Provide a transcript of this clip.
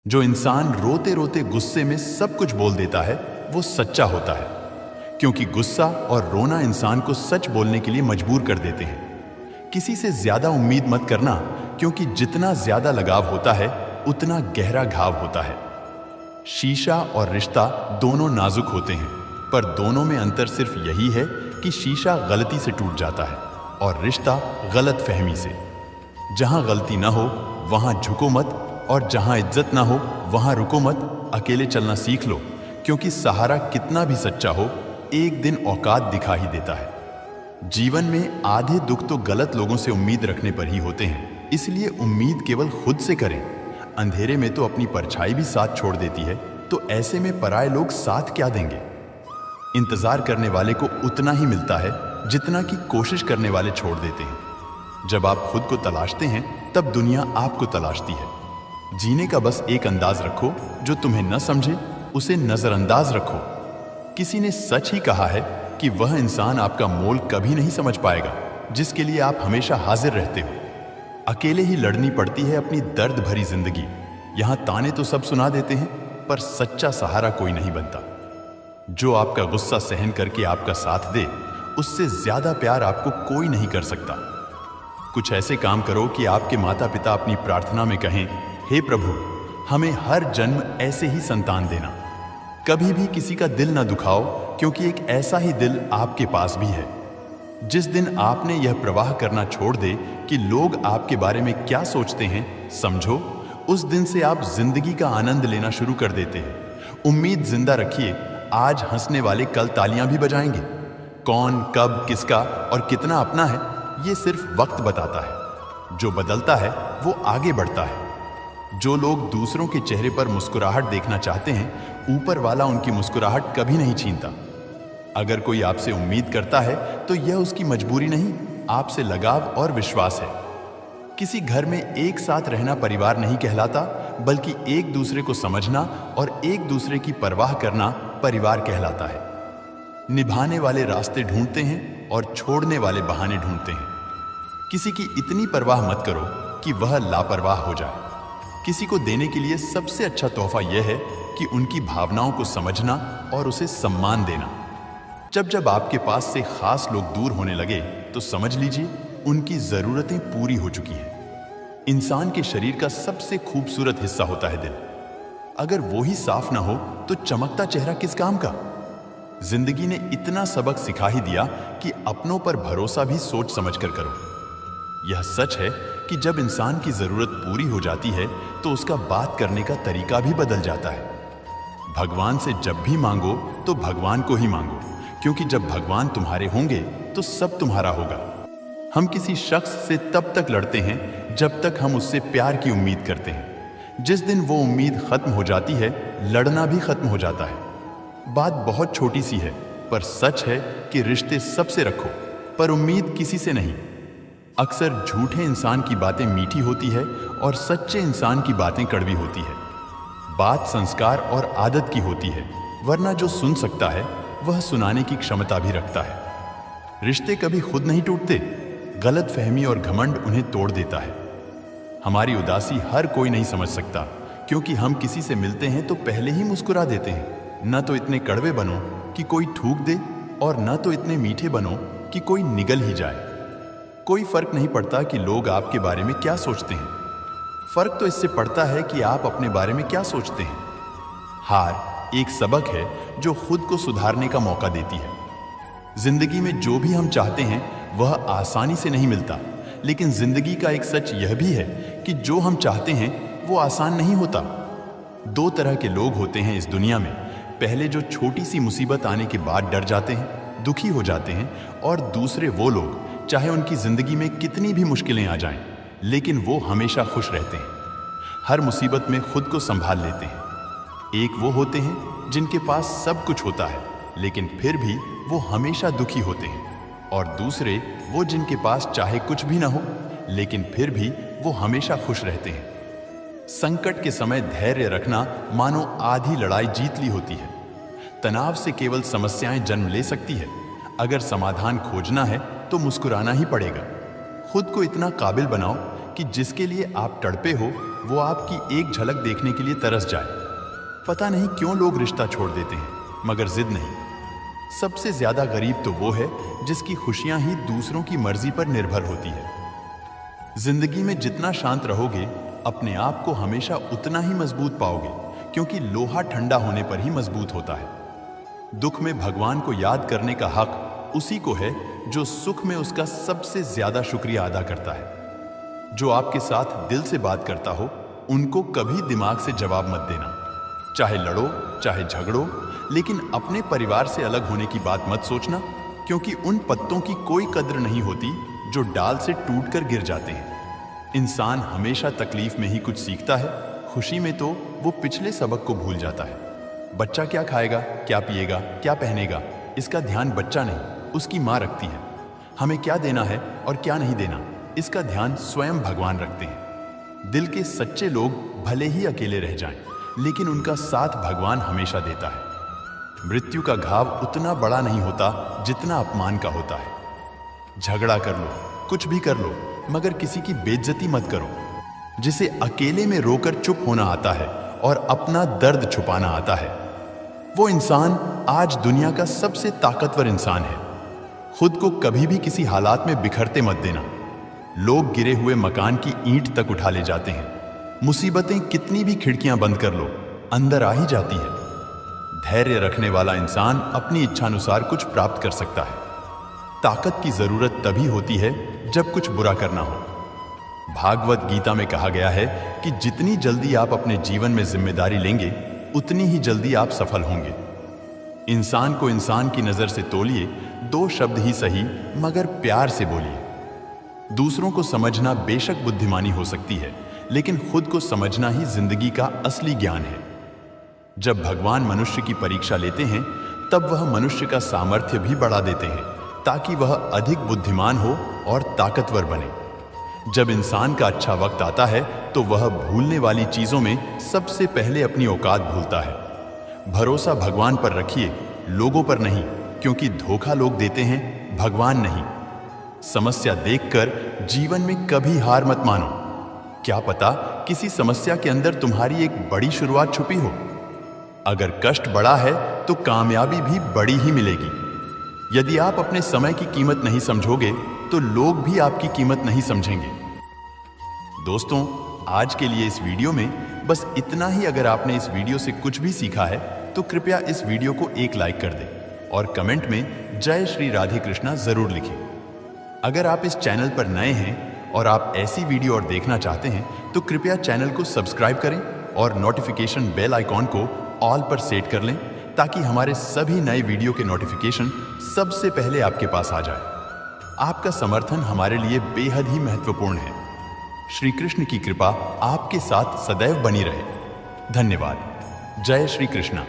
जो इंसान रोते रोते गुस्से में सब कुछ बोल देता है वो सच्चा होता है, क्योंकि गुस्सा और रोना इंसान को सच बोलने के लिए मजबूर कर देते हैं। किसी से ज्यादा उम्मीद मत करना, क्योंकि जितना ज्यादा लगाव होता है उतना गहरा घाव होता है। शीशा और रिश्ता दोनों नाजुक होते हैं, पर दोनों में अंतर सिर्फ यही है कि शीशा गलती से टूट जाता है और रिश्ता गलत फहमी से। जहां गलती ना हो वहां झुको मत, और जहां इज्जत ना हो वहां रुको मत। अकेले चलना सीख लो, क्योंकि सहारा कितना भी सच्चा हो एक दिन औकात दिखा ही देता है। जीवन में आधे दुख तो गलत लोगों से उम्मीद रखने पर ही होते हैं, इसलिए उम्मीद केवल खुद से करें। अंधेरे में तो अपनी परछाई भी साथ छोड़ देती है, तो ऐसे में पराये लोग साथ क्या देंगे। इंतजार करने वाले को उतना ही मिलता है जितना कि कोशिश करने वाले छोड़ देते हैं। जब आप खुद को तलाशते हैं तब दुनिया आपको तलाशती है। जीने का बस एक अंदाज रखो, जो तुम्हें न समझे उसे नजरअंदाज रखो। किसी ने सच ही कहा है कि वह इंसान आपका मोल कभी नहीं समझ पाएगा जिसके लिए आप हमेशा हाजिर रहते हो। अकेले ही लड़नी पड़ती है अपनी दर्द भरी जिंदगी। यहां ताने तो सब सुना देते हैं, पर सच्चा सहारा कोई नहीं बनता। जो आपका गुस्सा सहन करके आपका साथ दे, उससे ज्यादा प्यार आपको कोई नहीं कर सकता। कुछ ऐसे काम करो कि आपके माता पिता अपनी प्रार्थना में कहें, हे प्रभु, हमें हर जन्म ऐसे ही संतान देना। कभी भी किसी का दिल ना दुखाओ, क्योंकि एक ऐसा ही दिल आपके पास भी है। जिस दिन आपने यह प्रवाह करना छोड़ दे कि लोग आपके बारे में क्या सोचते हैं, समझो उस दिन से आप जिंदगी का आनंद लेना शुरू कर देते हैं। उम्मीद जिंदा रखिए, आज हंसने वाले कल तालियां भी बजाएंगे। कौन, कब, किसका और कितना अपना है, ये सिर्फ वक्त बताता है। जो बदलता है वो आगे बढ़ता है। जो लोग दूसरों के चेहरे पर मुस्कुराहट देखना चाहते हैं, ऊपर वाला उनकी मुस्कुराहट कभी नहीं छीनता। अगर कोई आपसे उम्मीद करता है तो यह उसकी मजबूरी नहीं, आपसे लगाव और विश्वास है। किसी घर में एक साथ रहना परिवार नहीं कहलाता, बल्कि एक दूसरे को समझना और एक दूसरे की परवाह करना परिवार कहलाता है। निभाने वाले रास्ते ढूंढते हैं और छोड़ने वाले बहाने ढूंढते हैं। किसी की इतनी परवाह मत करो कि वह लापरवाह हो जाए। किसी को देने के लिए सबसे अच्छा तोहफा यह है कि उनकी भावनाओं को समझना और उसे सम्मान देना। जब जब आपके पास से खास लोग दूर होने लगे, तो समझ लीजिए उनकी जरूरतें पूरी हो चुकी हैं। इंसान के शरीर का सबसे खूबसूरत हिस्सा होता है दिल। अगर वो ही साफ ना हो तो चमकता चेहरा किस काम का। जिंदगी ने इतना सबक सिखा ही दिया कि अपनों पर भरोसा भी सोच समझ कर करो। यह सच है कि जब इंसान की जरूरत पूरी हो जाती है तो उसका बात करने का तरीका भी बदल जाता है। भगवान से जब भी मांगो तो भगवान को ही मांगो, क्योंकि जब भगवान तुम्हारे होंगे तो सब तुम्हारा होगा। हम किसी शख्स से तब तक लड़ते हैं जब तक हम उससे प्यार की उम्मीद करते हैं। जिस दिन वो उम्मीद खत्म हो जाती है, लड़ना भी खत्म हो जाता है। बात बहुत छोटी सी है, पर सच है कि रिश्ते सबसे रखो, पर उम्मीद किसी से नहीं। अक्सर झूठे इंसान की बातें मीठी होती है और सच्चे इंसान की बातें कड़वी होती है। बात संस्कार और आदत की होती है, वरना जो सुन सकता है वह सुनाने की क्षमता भी रखता है। रिश्ते कभी खुद नहीं टूटते, गलत फहमी और घमंड उन्हें तोड़ देता है। हमारी उदासी हर कोई नहीं समझ सकता, क्योंकि हम किसी से मिलते हैं तो पहले ही मुस्कुरा देते हैं। न तो इतने कड़वे बनो कि कोई थूक दे, और न तो इतने मीठे बनो कि कोई निगल ही जाए। कोई फर्क नहीं पड़ता कि लोग आपके बारे में क्या सोचते हैं, फर्क तो इससे पड़ता है कि आप अपने बारे में क्या सोचते हैं। हार एक सबक है जो खुद को सुधारने का मौका देती है। जिंदगी में जो भी हम चाहते हैं वह आसानी से नहीं मिलता, लेकिन जिंदगी का एक सच यह भी है कि जो हम चाहते हैं वो आसान नहीं होता। दो तरह के लोग होते हैं इस दुनिया में। पहले जो छोटी सी मुसीबत आने के बाद डर जाते हैं, दुखी हो जाते हैं, और दूसरे वो लोग चाहे उनकी जिंदगी में कितनी भी मुश्किलें आ जाएं, लेकिन वो हमेशा खुश रहते हैं। हर मुसीबत में खुद को संभाल लेते हैं। एक वो होते हैं जिनके पास सब कुछ होता है, लेकिन फिर भी वो हमेशा दुखी होते हैं, और दूसरे वो जिनके पास चाहे कुछ भी ना हो, लेकिन फिर भी वो हमेशा खुश रहते हैं। संकट के समय धैर्य रखना मानो आधी लड़ाई जीत ली होती है। तनाव से केवल समस्याएं जन्म ले सकती है। अगर समाधान खोजना है तो मुस्कुराना ही पड़ेगा। खुद को इतना काबिल बनाओ कि जिसके लिए आप तड़पे हो वो आपकी एक झलक देखने के लिए तरस जाए। पता नहीं क्यों लोग रिश्ता छोड़ देते हैं, मगर जिद नहीं। सबसे ज्यादा गरीब तो वो है जिसकी खुशियां ही दूसरों की मर्जी पर निर्भर होती है। जिंदगी में जितना शांत रहोगे, अपने आप को हमेशा उतना ही मजबूत पाओगे, क्योंकि लोहा ठंडा होने पर ही मजबूत होता है। दुख में भगवान को याद करने का हक उसी को है जो सुख में उसका सबसे ज्यादा शुक्रिया अदा करता है। जो आपके साथ दिल से बात करता हो, उनको कभी दिमाग से जवाब मत देना। चाहे लड़ो, चाहे झगड़ो, लेकिन अपने परिवार से अलग होने की बात मत सोचना, क्योंकि उन पत्तों की कोई कद्र नहीं होती जो डाल से टूटकर गिर जाते हैं। इंसान हमेशा तकलीफ में ही कुछ सीखता है, खुशी में तो वो पिछले सबक को भूल जाता है। बच्चा क्या खाएगा, क्या पिएगा, क्या पहनेगा, इसका ध्यान बच्चा नहीं, उसकी माँ रखती है। हमें क्या देना है और क्या नहीं देना, इसका ध्यान स्वयं भगवान रखते हैं। दिल के सच्चे लोग भले ही अकेले रह जाएं, लेकिन उनका साथ भगवान हमेशा देता है। मृत्यु का घाव उतना बड़ा नहीं होता जितना अपमान का होता है। झगड़ा कर लो, कुछ भी कर लो, मगर किसी की बेइज्जती मत करो। जिसे अकेले में रोकर चुप होना आता है और अपना दर्द छुपाना आता है, वो इंसान आज दुनिया का सबसे ताकतवर इंसान है। खुद को कभी भी किसी हालात में बिखरते मत देना। लोग गिरे हुए मकान की ईंट तक उठा ले जाते हैं। मुसीबतें कितनी भी खिड़कियां बंद कर लो, अंदर आ ही जाती है। धैर्य रखने वाला इंसान अपनी इच्छानुसार कुछ प्राप्त कर सकता है। ताकत की जरूरत तभी होती है जब कुछ बुरा करना हो। भागवत गीता में कहा गया है कि जितनी जल्दी आप अपने जीवन में जिम्मेदारी लेंगे, उतनी ही जल्दी आप सफल होंगे। इंसान को इंसान की नजर से तोलिए, 2 शब्द ही सही, मगर प्यार से बोलिए। दूसरों को समझना बेशक बुद्धिमानी हो सकती है, लेकिन खुद को समझना ही जिंदगी का असली ज्ञान है। जब भगवान मनुष्य की परीक्षा लेते हैं, तब वह मनुष्य का सामर्थ्य भी बढ़ा देते हैं, ताकि वह अधिक बुद्धिमान हो और ताकतवर बने। जब इंसान का अच्छा वक्त आता है, तो वह भूलने वाली चीजों में सबसे पहले अपनी औकात भूलता है। भरोसा भगवान पर रखिए, लोगों पर नहीं, क्योंकि धोखा लोग देते हैं, भगवान नहीं। समस्या देखकर जीवन में कभी हार मत मानो। क्या पता किसी समस्या के अंदर तुम्हारी एक बड़ी शुरुआत छुपी हो। अगर कष्ट बड़ा है तो कामयाबी भी बड़ी ही मिलेगी। यदि आप अपने समय की कीमत नहीं समझोगे, तो लोग भी आपकी कीमत नहीं समझेंगे। दोस्तों, आज के लिए इस वीडियो में बस इतना ही। अगर आपने इस वीडियो से कुछ भी सीखा है, तो कृपया इस वीडियो को एक लाइक कर दें और कमेंट में जय श्री राधे कृष्णा जरूर लिखें। अगर आप इस चैनल पर नए हैं और आप ऐसी वीडियो और देखना चाहते हैं, तो कृपया चैनल को सब्सक्राइब करें और नोटिफिकेशन बेल आइकॉन को ऑल पर सेट कर लें, ताकि हमारे सभी नए वीडियो के नोटिफिकेशन सबसे पहले आपके पास आ जाए। आपका समर्थन हमारे लिए बेहद ही महत्वपूर्ण है। श्री कृष्ण की कृपा आपके साथ सदैव बनी रहे। धन्यवाद। जय श्री कृष्णा।